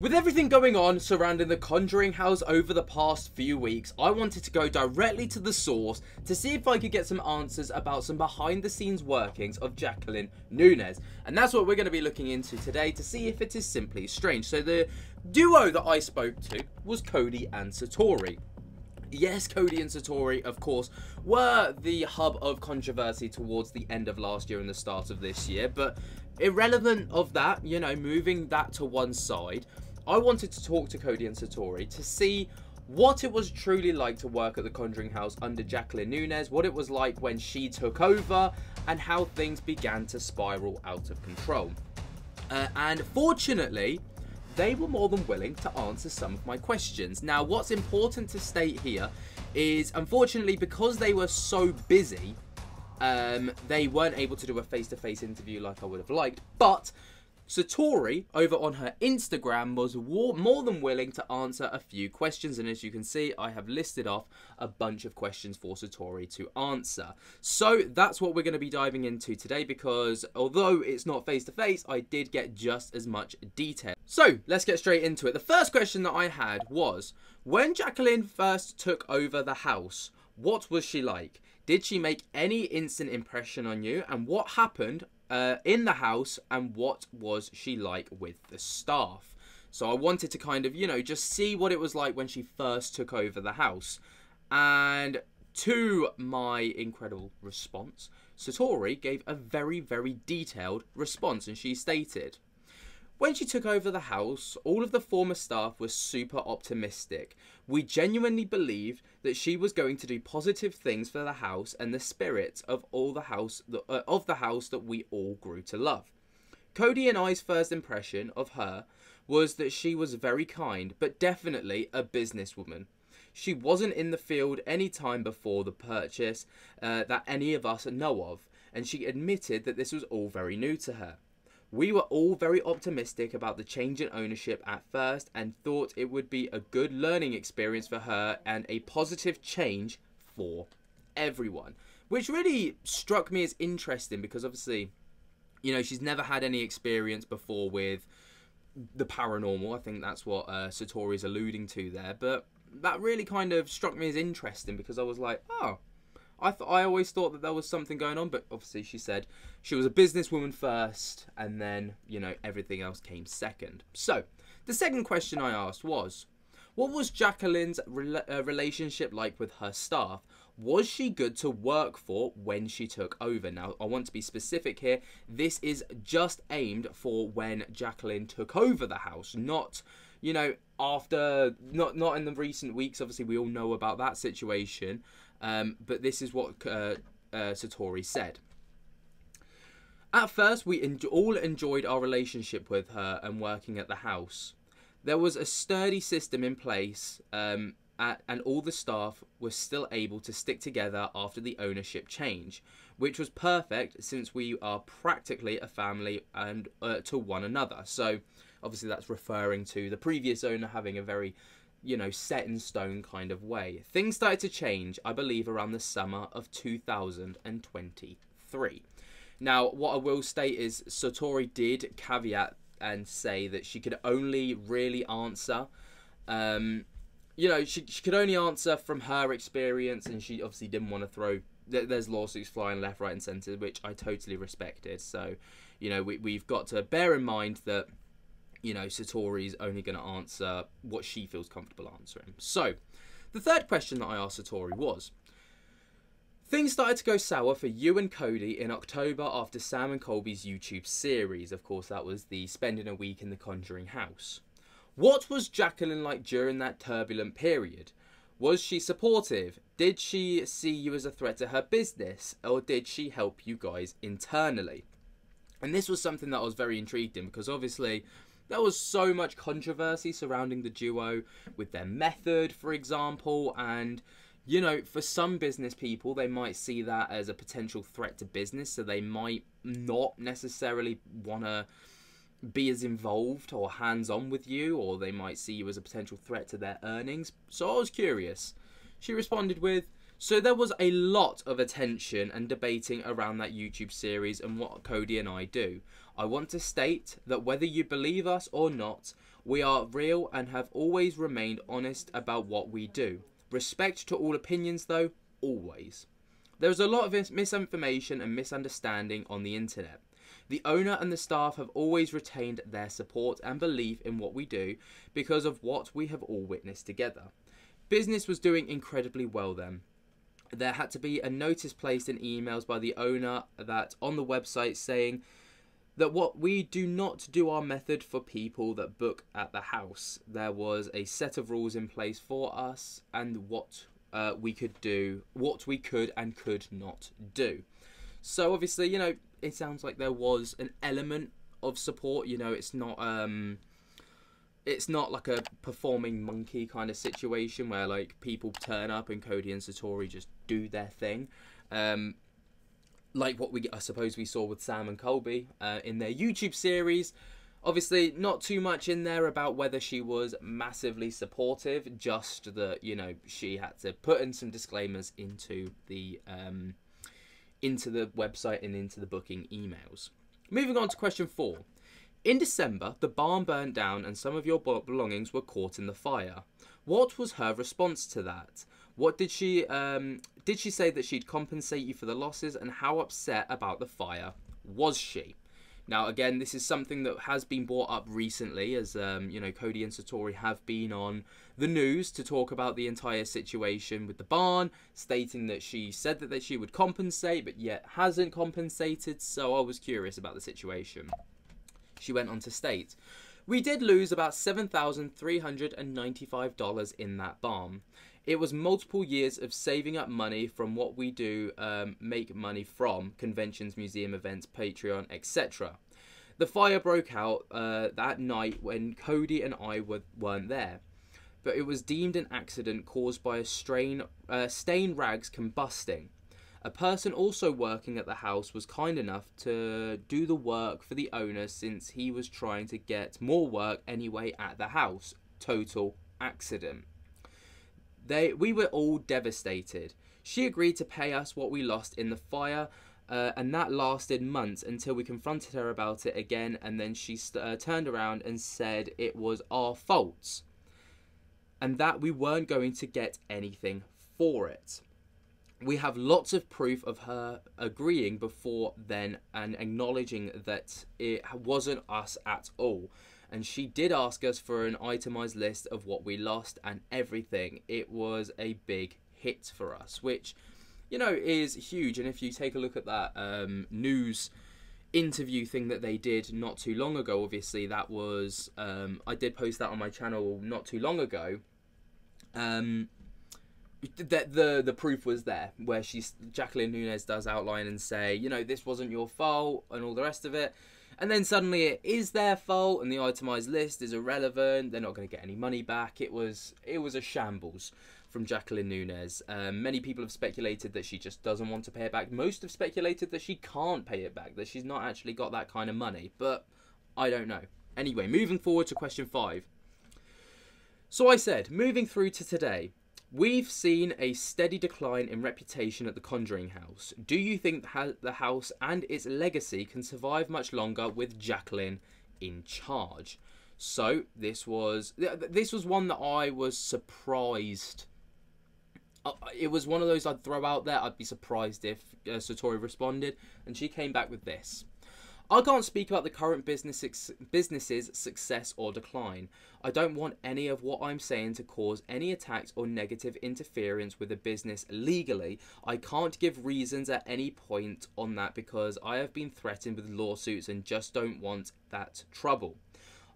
With everything going on surrounding the Conjuring House over the past few weeks, I wanted to go directly to the source to see if I could get some answers about some behind the scenes workings of Jacqueline Núñez. And that's what we're going to be looking into today to see if it is simply strange. So the duo that I spoke to was Kody and Satori. Yes, Kody and Satori, of course, were the hub of controversy towards the end of last year and the start of this year. But irrelevant of that, you know, moving that to one side, I wanted to talk to Kody and Satori to see what it was truly like to work at the Conjuring House under Jacqueline Núñez, what it was like when she took over, and how things began to spiral out of control. And fortunately, they were more than willing to answer some of my questions. Now, what's important to state here is, unfortunately, because they were so busy, they weren't able to do a face-to-face interview like I would have liked, but Satori, over on her Instagram, was more than willing to answer a few questions. And as you can see, I have listed off a bunch of questions for Satori to answer. So that's what we're going to be diving into today, because although it's not face-to-face, I did get just as much detail. So let's get straight into it. The first question that I had was, when Jacqueline first took over the house, what was she like? Did she make any instant impression on you? And what happened in the house, and what was she like with the staff? So I wanted to kind of, you know, just see what it was like when she first took over the house. And to my incredible response, Satori gave a very, very detailed response, and she stated, when she took over the house, all of the former staff were super optimistic. We genuinely believed that she was going to do positive things for the house and the spirits of the house that we all grew to love. Kody and I's first impression of her was that she was very kind, but definitely a businesswoman. She wasn't in the field any time before the purchase that any of us know of, and she admitted that this was all very new to her. We were all very optimistic about the change in ownership at first and thought it would be a good learning experience for her and a positive change for everyone. Which really struck me as interesting because obviously, you know, she's never had any experience before with the paranormal. I think that's what Satori's alluding to there. But that really kind of struck me as interesting because I was like, oh, I always thought that there was something going on, but obviously she said she was a businesswoman first, and then, you know, everything else came second. So, the second question I asked was, what was Jacqueline's relationship like with her staff? Was she good to work for when she took over? Now, I want to be specific here. This is just aimed for when Jacqueline took over the house, not, you know, after, not in the recent weeks. Obviously, we all know about that situation. But this is what Satori said. At first, we all enjoyed our relationship with her and working at the house. There was a sturdy system in place, and all the staff were still able to stick together after the ownership change, which was perfect since we are practically a family and to one another. So, obviously, that's referring to the previous owner having a very, you know, set in stone kind of way. Things started to change, I believe, around the summer of 2023. Now, what I will state is Satori did caveat and say that she could only really answer, you know, she could only answer from her experience, and she obviously didn't want to throw, there's lawsuits flying left, right and centre, which I totally respected. So, you know, we've got to bear in mind that, you know, Satori's only going to answer what she feels comfortable answering. So, the third question that I asked Satori was, things started to go sour for you and Kody in October after Sam and Colby's YouTube series. Of course, that was the spending a week in the Conjuring House. What was Jacqueline like during that turbulent period? Was she supportive? Did she see you as a threat to her business? Or did she help you guys internally? And this was something that I was very intrigued in because obviously there was so much controversy surrounding the duo with their method, for example, and, you know, for some business people, they might see that as a potential threat to business, so they might not necessarily want to be as involved or hands-on with you, or they might see you as a potential threat to their earnings. So I was curious. She responded with, so there was a lot of attention and debating around that YouTube series and what Kody and I do. I want to state that whether you believe us or not, We are real and have always remained honest about what we do. Respect to all opinions though, always. There is a lot of misinformation and misunderstanding on the internet. The owner and the staff have always retained their support and belief in what we do because of what we have all witnessed together. Business was doing incredibly well then. There had to be a notice placed in emails by the owner that on the website saying that what we do not do our method for people that book at the house. There was a set of rules in place for us and what we could do, what we could and could not do. So obviously, you know, it sounds like there was an element of support. You know, it's not like a performing monkey kind of situation where like people turn up and Cody and Satori just do their thing. Like what I suppose we saw with Sam and Colby in their YouTube series. Obviously, not too much in there about whether she was massively supportive, just that, you know, she had to put in some disclaimers into the website and into the booking emails. Moving on to question 4. In December, the barn burnt down and some of your belongings were caught in the fire. What was her response to that? What did she say that she'd compensate you for the losses, and how upset about the fire was she? Now, again, this is something that has been brought up recently as, you know, Cody and Satori have been on the news to talk about the entire situation with the barn, stating that she said that she would compensate, but yet hasn't compensated, so I was curious about the situation. She went on to state, "We did lose about $7,395 in that barn. It was multiple years of saving up money from what we do make money from, conventions, museum events, Patreon, etc. The fire broke out that night when Cody and I weren't there, but it was deemed an accident caused by a stain rags combusting. A person also working at the house was kind enough to do the work for the owner since he was trying to get more work anyway at the house. Total accident. We were all devastated. She agreed to pay us what we lost in the fire, and that lasted months until we confronted her about it again, and then she turned around and said it was our fault and that we weren't going to get anything for it. We have lots of proof of her agreeing before then and acknowledging that it wasn't us at all. And she did ask us for an itemized list of what we lost and everything. It was a big hit for us, which, you know, is huge. And if you take a look at that news interview thing that they did not too long ago, obviously that was, I did post that on my channel not too long ago. That the proof was there, where Jacqueline Núñez does outline and say, you know, this wasn't your fault and all the rest of it. And then suddenly it is their fault and the itemized list is irrelevant. They're not going to get any money back. It was a shambles from Jacqueline Núñez. Many people have speculated that she just doesn't want to pay it back. Most have speculated that she can't pay it back, that she's not actually got that kind of money. But I don't know. Anyway, moving forward to question 5. So I said, moving through to today, we've seen a steady decline in reputation at the Conjuring House. Do you think the house and its legacy can survive much longer with Jacqueline in charge? So this was one that I was surprised. It was one of those I'd throw out there. I'd be surprised if Satori responded, and she came back with this. I can't speak about the current business's success or decline. I don't want any of what I'm saying to cause any attacks or negative interference with the business legally. I can't give reasons at any point on that because I have been threatened with lawsuits and just don't want that trouble.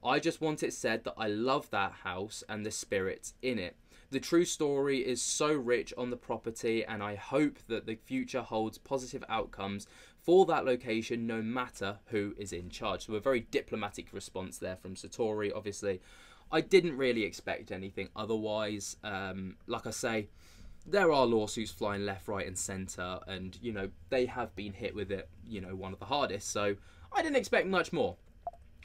I just want it said that I love that house and the spirit in it. The true story is so rich on the property, and I hope that the future holds positive outcomes for that location no matter who is in charge. So a very diplomatic response there from Satori. Obviously, I didn't really expect anything otherwise. Like I say, there are lawsuits flying left, right and centre, and, you know, they have been hit with it, you know, one of the hardest. So I didn't expect much more.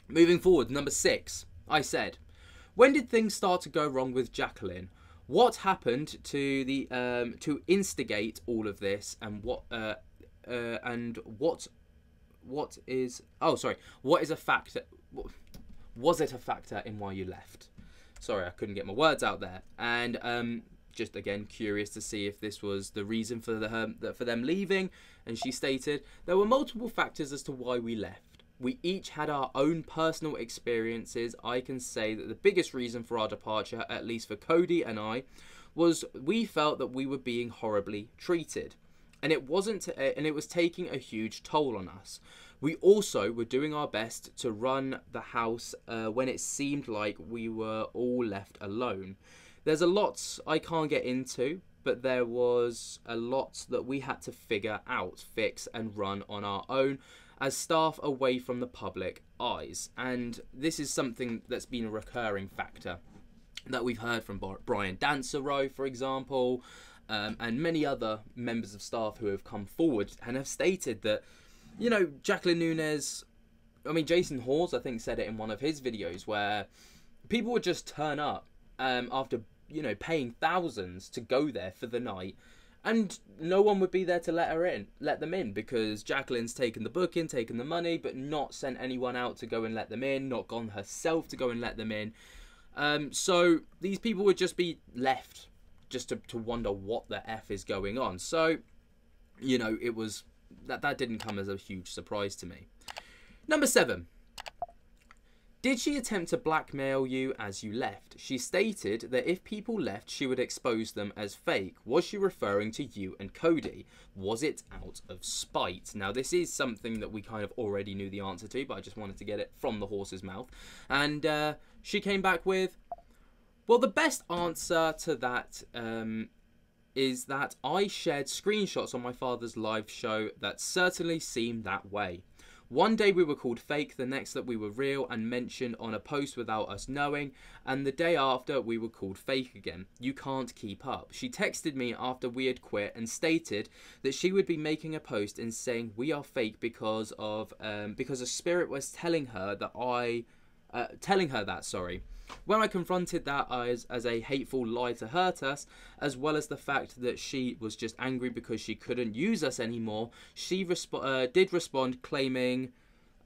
Moving forward, number 6. I said, when did things start to go wrong with Jacqueline? What happened to the to instigate all of this, and what is a factor? Was it a factor in why you left? Sorry, I couldn't get my words out there. And just again curious to see if this was the reason for them leaving. And she stated, there were multiple factors as to why we left. We each had our own personal experiences. I can say that the biggest reason for our departure, at least for Cody and I, was we felt that we were being horribly treated. And it was taking a huge toll on us. We also were doing our best to run the house when it seemed like we were all left alone. There's a lot I can't get into, but there was a lot that we had to figure out, fix and run on our own as staff away from the public eyes. And this is something that's been a recurring factor that we've heard from Brian Dansereau, for example, and many other members of staff who have come forward and have stated that, you know, Jacqueline Núñez, I mean, Jason Hawes, I think, said it in one of his videos where people would just turn up after, you know, paying thousands to go there for the night, and no one would be there to let them in, because Jacqueline's taken the booking, taken the money, but not sent anyone out to go and let them in, not gone herself to go and let them in. So these people would just be left just to wonder what the F is going on. So, you know, it was that didn't come as a huge surprise to me. Number 7. Did she attempt to blackmail you as you left? She stated that if people left, she would expose them as fake. Was she referring to you and Cody? Was it out of spite? Now, this is something that we kind of already knew the answer to, but I just wanted to get it from the horse's mouth. And she came back with, well, the best answer to that is that I shared screenshots on my father's live show that certainly seemed that way. One day we were called fake, the next that we were real and mentioned on a post without us knowing, and the day after we were called fake again. You can't keep up. She texted me after we had quit and stated that she would be making a post and saying we are fake because a spirit was telling her that, sorry. When I confronted that as a hateful lie to hurt us, as well as the fact that she was just angry because she couldn't use us anymore, she did respond claiming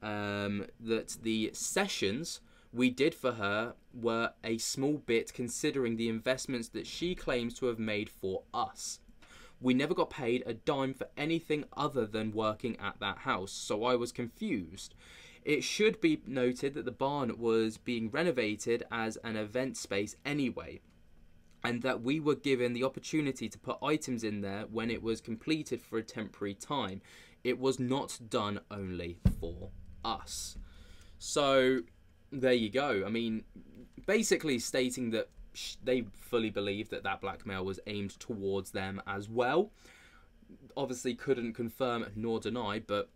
that the sessions we did for her were a small bit considering the investments that she claims to have made for us. We never got paid a dime for anything other than working at that house, so I was confused. It should be noted that the barn was being renovated as an event space anyway, and that we were given the opportunity to put items in there when it was completed for a temporary time. It was not done only for us. So there you go. I mean, basically stating that they fully believed that blackmail was aimed towards them as well. Obviously couldn't confirm nor deny, but,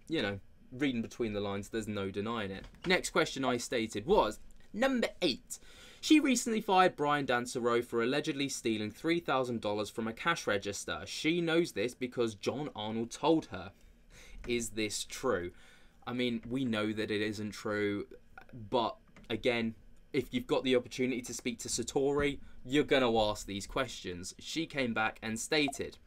you know, reading between the lines, there's no denying it. Next question I stated was, number 8. She recently fired Brian Dansereau for allegedly stealing $3,000 from a cash register. She knows this because John Arnold told her. Is this true? I mean, we know that it isn't true, but again, if you've got the opportunity to speak to Satori, you're going to ask these questions. She came back and stated,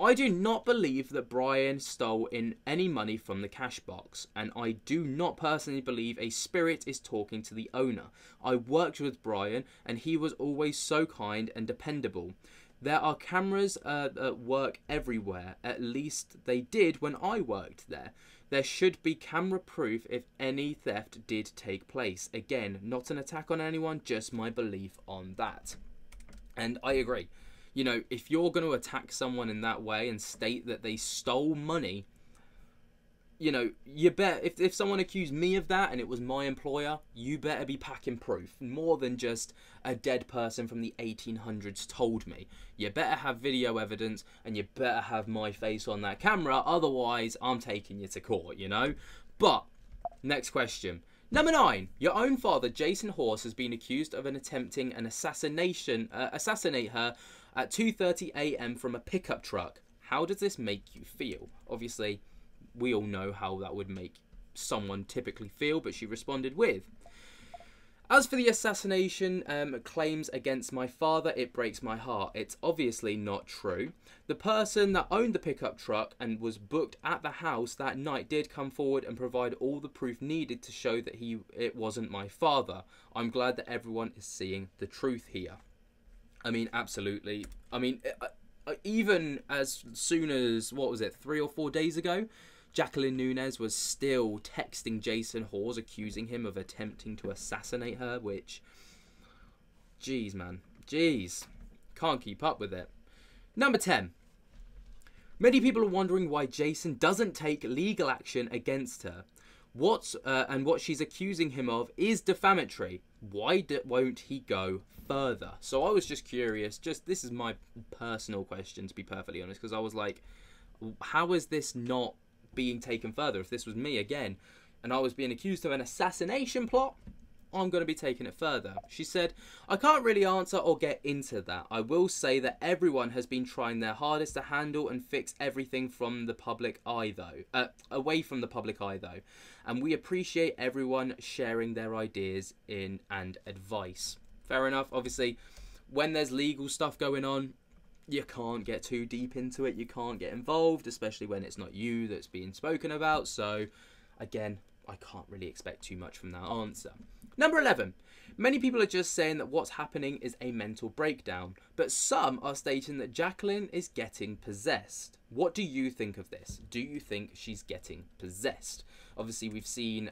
I do not believe that Brian stole in any money from the cash box, and I do not personally believe a spirit is talking to the owner. I worked with Brian, and he was always so kind and dependable. There are cameras at work everywhere, at least they did when I worked there. There should be camera proof if any theft did take place. Again, not an attack on anyone, just my belief on that. And I agree. You know, if you're going to attack someone in that way and state that they stole money, you know, you bet if someone accused me of that and it was my employer, you better be packing proof. More than just a dead person from the 1800s told me. You better have video evidence and you better have my face on that camera. Otherwise, I'm taking you to court, you know. But, next question. Number 9. Your own father, Jason Hawes, has been accused of attempting an assassinate her at 2:30 a.m. from a pickup truck. How does this make you feel? Obviously, we all know how that would make someone typically feel, but she responded with, As for the assassination claims against my father, it breaks my heart. It's obviously not true. The person that owned the pickup truck and was booked at the house that night did come forward and provide all the proof needed to show that it wasn't my father. I'm glad that everyone is seeing the truth here. I mean, absolutely. I mean, even as soon as, what was it, 3 or 4 days ago, Jacqueline Núñez was still texting Jason Hawes accusing him of attempting to assassinate her, which, jeez, man. Jeez. Can't keep up with it. Number 10. Many people are wondering why Jason doesn't take legal action against her. What she's accusing him of is defamatory. Why won't he go further? So I was just curious. This is my personal question, to be perfectly honest, because I was like, how is this not being taken further? If this was me again and I was being accused of an assassination plot, I'm going to be taking it further. She said, I can't really answer or get into that. I will say that everyone has been trying their hardest to handle and fix everything from the public eye though, away from the public eye though. And we appreciate everyone sharing their ideas and advice. Fair enough. Obviously, when there's legal stuff going on, you can't get too deep into it. You can't get involved, especially when it's not you that's being spoken about. So, again, I can't really expect too much from that answer. Number 11. Many people are just saying that what's happening is a mental breakdown, but some are stating that Jacqueline is getting possessed. What do you think of this? Do you think she's getting possessed? Obviously, we've seen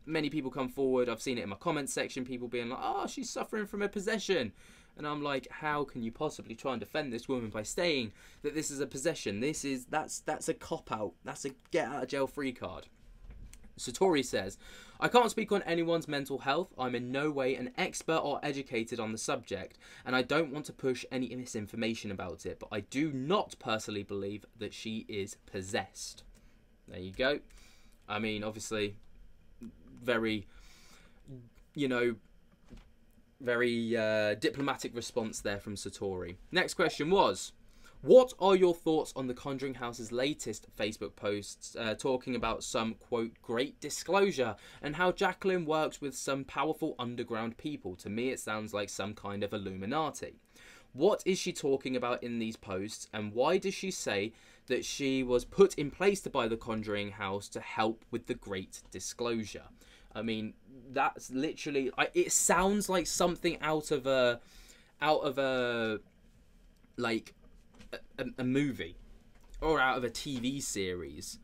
many people come forward. I've seen it in my comments section, people being like, oh, she's suffering from a possession. And I'm like, how can you possibly try and defend this woman by saying that this is a possession? That's a cop-out. That's a get-out-of-jail-free card. Satori says, I can't speak on anyone's mental health. I'm in no way an expert or educated on the subject, and I don't want to push any misinformation about it, but I do not personally believe that she is possessed. There you go. I mean, obviously, very, very diplomatic response there from Satori. Next question was, what are your thoughts on the Conjuring House's latest Facebook posts talking about some, quote, great disclosure and how Jacqueline works with some powerful underground people? To me, it sounds like some kind of Illuminati. What is she talking about in these posts, and why does she say that she was put in place by the Conjuring House to help with the great disclosure? I mean, that's literally, it sounds like something out of a movie or out of a TV series,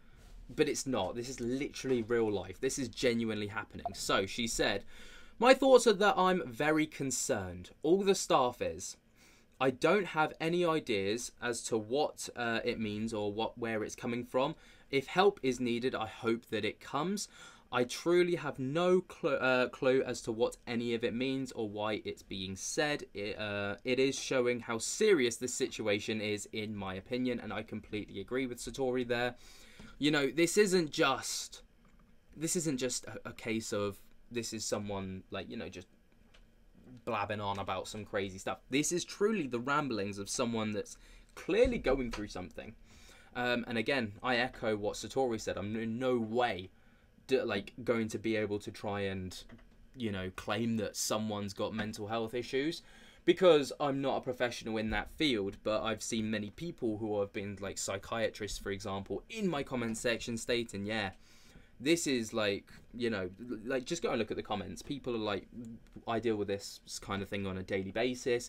but it's not. This is literally real life. This is genuinely happening. So she said, my thoughts are that I'm very concerned. All the staff is. I don't have any ideas as to what it means or where it's coming from. If help is needed, I hope that it comes. I truly have no clue as to what any of it means or why it's being said. It is showing how serious this situation is, in my opinion, and I completely agree with Satori there. You know, this isn't just a case of this is someone, like, just blabbing on about some crazy stuff. This is truly the ramblings of someone that's clearly going through something. And again, I echo what Satori said. I'm in no way going to be able to try and claim that someone's got mental health issues, because I'm not a professional in that field. But I've seen many people who have been like psychiatrists, for example, in my comment section stating, yeah, this is just go and look at the comments. People are like, I deal with this kind of thing on a daily basis.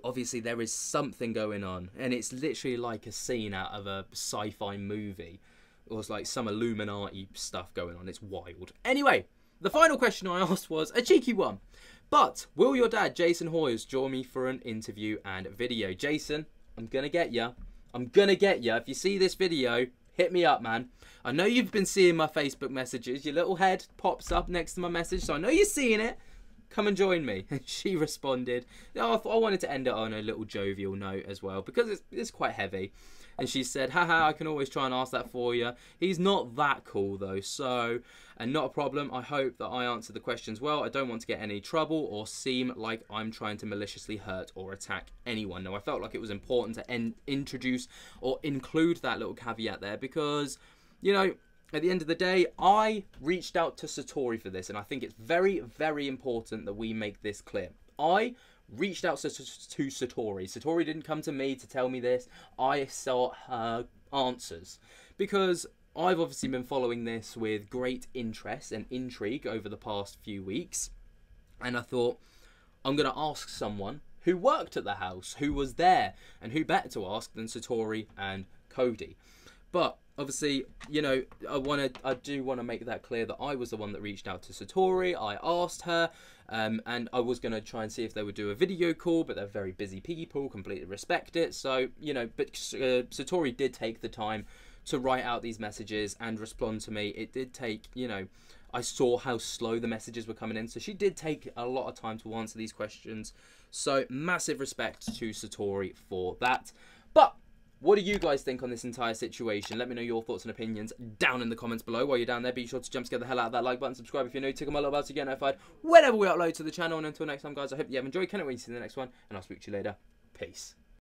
Obviously there is something going on, and it's literally like a scene out of a sci-fi movie. It was like some Illuminati stuff going on. It's wild. Anyway, the final question I asked was a cheeky one. But will your dad, Jason Hawes, join me for an interview and video? Jason, I'm going to get ya. I'm going to get ya. If you see this video, hit me up, man. I know you've been seeing my Facebook messages. Your little head pops up next to my message, so I know you're seeing it. Come and join me. And she responded. I wanted to end it on a little jovial note as well, because it's quite heavy. And she said, haha, I can always try and ask that for you. He's not that cool though, so, and not a problem. I hope that I answered the questions well. I don't want to get any trouble or seem like I'm trying to maliciously hurt or attack anyone. Now, I felt like it was important to introduce or include that little caveat there, because, at the end of the day, I reached out to Satori for this, and I think it's very, very important that we make this clear. I reached out to Satori. Satori didn't come to me to tell me this. I sought her answers, because I've obviously been following this with great interest and intrigue over the past few weeks, and I thought, I'm going to ask someone who worked at the house, who was there, and who better to ask than Satori and Cody. But obviously, you know, I do want to make that clear that I was the one that reached out to Satori. I asked her, and I was going to try and see if they would do a video call, but they're very busy people, completely respect it. So, you know, but Satori did take the time to write out these messages and respond to me. It did take, you know, I saw how slow the messages were coming in, so she did take a lot of time to answer these questions. So massive respect to Satori for that. But what do you guys think on this entire situation? Let me know your thoughts and opinions down in the comments below. While you're down there, be sure to jump scare the hell out of that like button, subscribe if you're new, tick on my little bell to get notified whenever we upload to the channel. And until next time, guys, I hope you have enjoyed. Can't wait to see the next one, and I'll speak to you later. Peace.